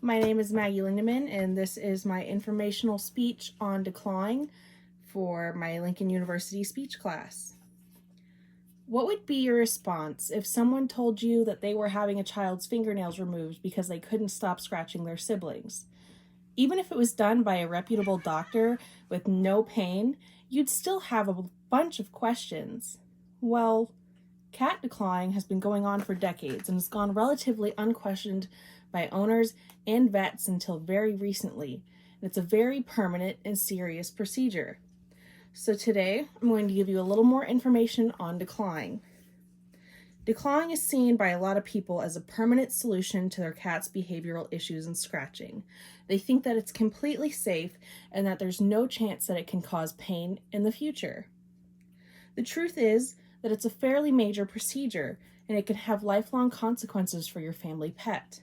My name is Maggie Lindeman, and this is my informational speech on declawing for my Lincoln University speech class. What would be your response if someone told you that they were having a child's fingernails removed because they couldn't stop scratching their siblings? Even if it was done by a reputable doctor with no pain, you'd still have a bunch of questions. Well, cat declawing has been going on for decades and has gone relatively unquestioned by owners and vets until very recently. And it's a very permanent and serious procedure. So today, I'm going to give you a little more information on declawing. Declawing is seen by a lot of people as a permanent solution to their cat's behavioral issues and scratching. They think that it's completely safe and that there's no chance that it can cause pain in the future. The truth is that it's a fairly major procedure and it can have lifelong consequences for your family pet.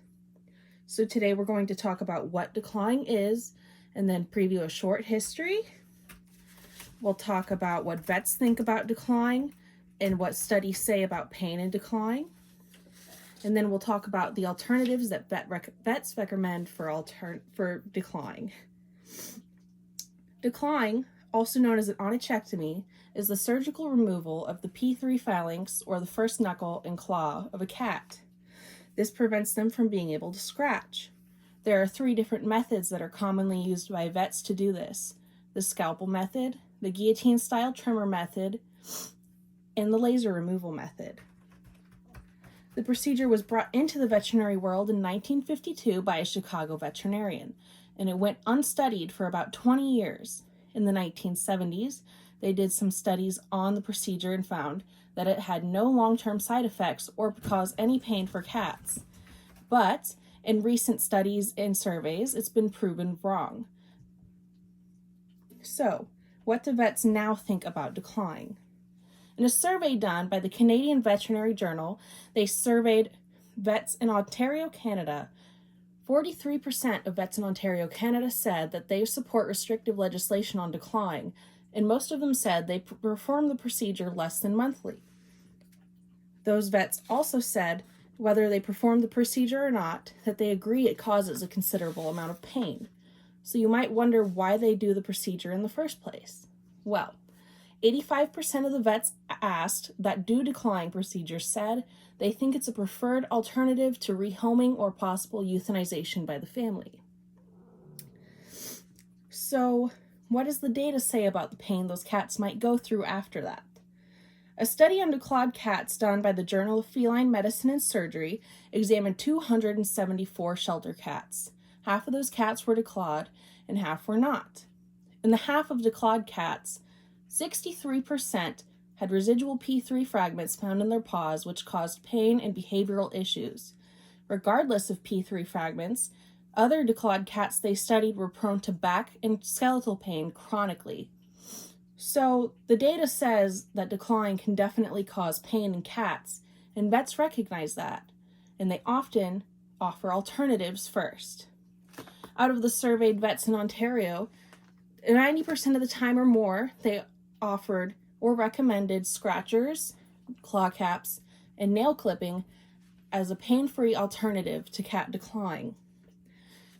So today we're going to talk about what declawing is and then preview a short history. We'll talk about what vets think about declawing and what studies say about pain in declawing. And then we'll talk about the alternatives that vets recommend for declawing. Declawing, also known as an onychectomy, is the surgical removal of the P3 phalanx or the first knuckle and claw of a cat. This prevents them from being able to scratch. There are 3 different methods that are commonly used by vets to do this: the scalpel method, the guillotine-style trimmer method, and the laser removal method. The procedure was brought into the veterinary world in 1952 by a Chicago veterinarian, and it went unstudied for about 20 years. In the 1970s, they did some studies on the procedure and found that it had no long-term side effects or cause any pain for cats. But in recent studies and surveys, it's been proven wrong. So, what do vets now think about declawing? In a survey done by the Canadian Veterinary Journal, they surveyed vets in Ontario, Canada. 43% of vets in Ontario, Canada said that they support restrictive legislation on declawing, and most of them said they perform the procedure less than monthly. Those vets also said, whether they perform the procedure or not, that they agree it causes a considerable amount of pain. So you might wonder why they do the procedure in the first place. Well, 85% of the vets asked that do declawing procedures said they think it's a preferred alternative to rehoming or possible euthanization by the family. So, what does the data say about the pain those cats might go through after that? A study on declawed cats done by the Journal of Feline Medicine and Surgery examined 274 shelter cats. Half of those cats were declawed and half were not. In the half of declawed cats, 63% had residual P3 fragments found in their paws, which caused pain and behavioral issues. Regardless of P3 fragments, other declawed cats they studied were prone to back and skeletal pain chronically. So the data says that declawing can definitely cause pain in cats, and vets recognize that, and they often offer alternatives first. Out of the surveyed vets in Ontario, 90% of the time or more, they offered or recommended scratchers, claw caps, and nail clipping as a pain-free alternative to cat declawing.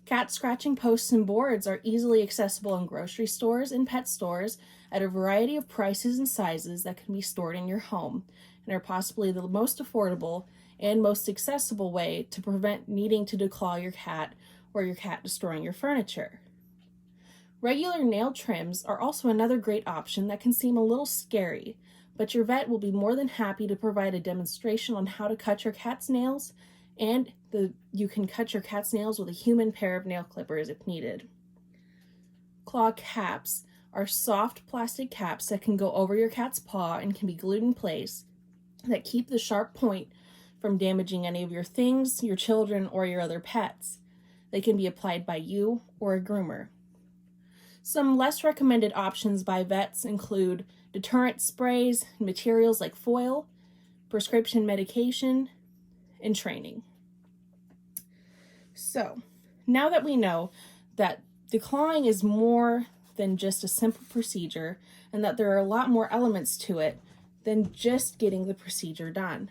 Cat scratching posts and boards are easily accessible in grocery stores and pet stores at a variety of prices and sizes that can be stored in your home and are possibly the most affordable and most accessible way to prevent needing to declaw your cat or your cat destroying your furniture. Regular nail trims are also another great option that can seem a little scary, but your vet will be more than happy to provide a demonstration on how to cut your cat's nails, and you can cut your cat's nails with a human pair of nail clippers if needed. Claw caps are soft plastic caps that can go over your cat's paw and can be glued in place that keep the sharp point from damaging any of your things, your children, or your other pets. They can be applied by you or a groomer. Some less recommended options by vets include deterrent sprays, materials like foil, prescription medication, and training. So, now that we know that declawing is more than just a simple procedure and that there are a lot more elements to it than just getting the procedure done,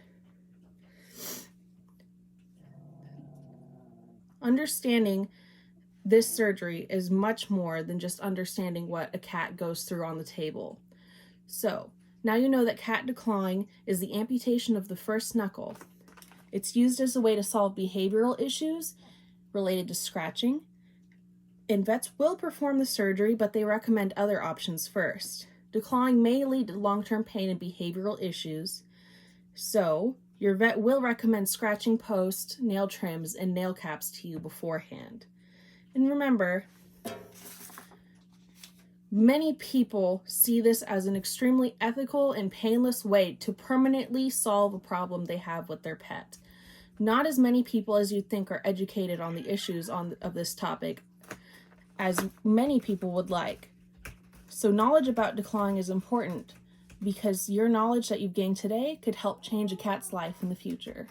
Understanding this surgery is much more than just understanding what a cat goes through on the table. So, now you know that cat declawing is the amputation of the first knuckle. It's used as a way to solve behavioral issues related to scratching, and vets will perform the surgery, but they recommend other options first. Declawing may lead to long-term pain and behavioral issues, so your vet will recommend scratching post, nail trims, and nail caps to you beforehand. And remember, many people see this as an extremely ethical and painless way to permanently solve a problem they have with their pet. Not as many people as you think are educated on the issues of this topic as many people would like. So knowledge about declawing is important because your knowledge that you've gained today could help change a cat's life in the future.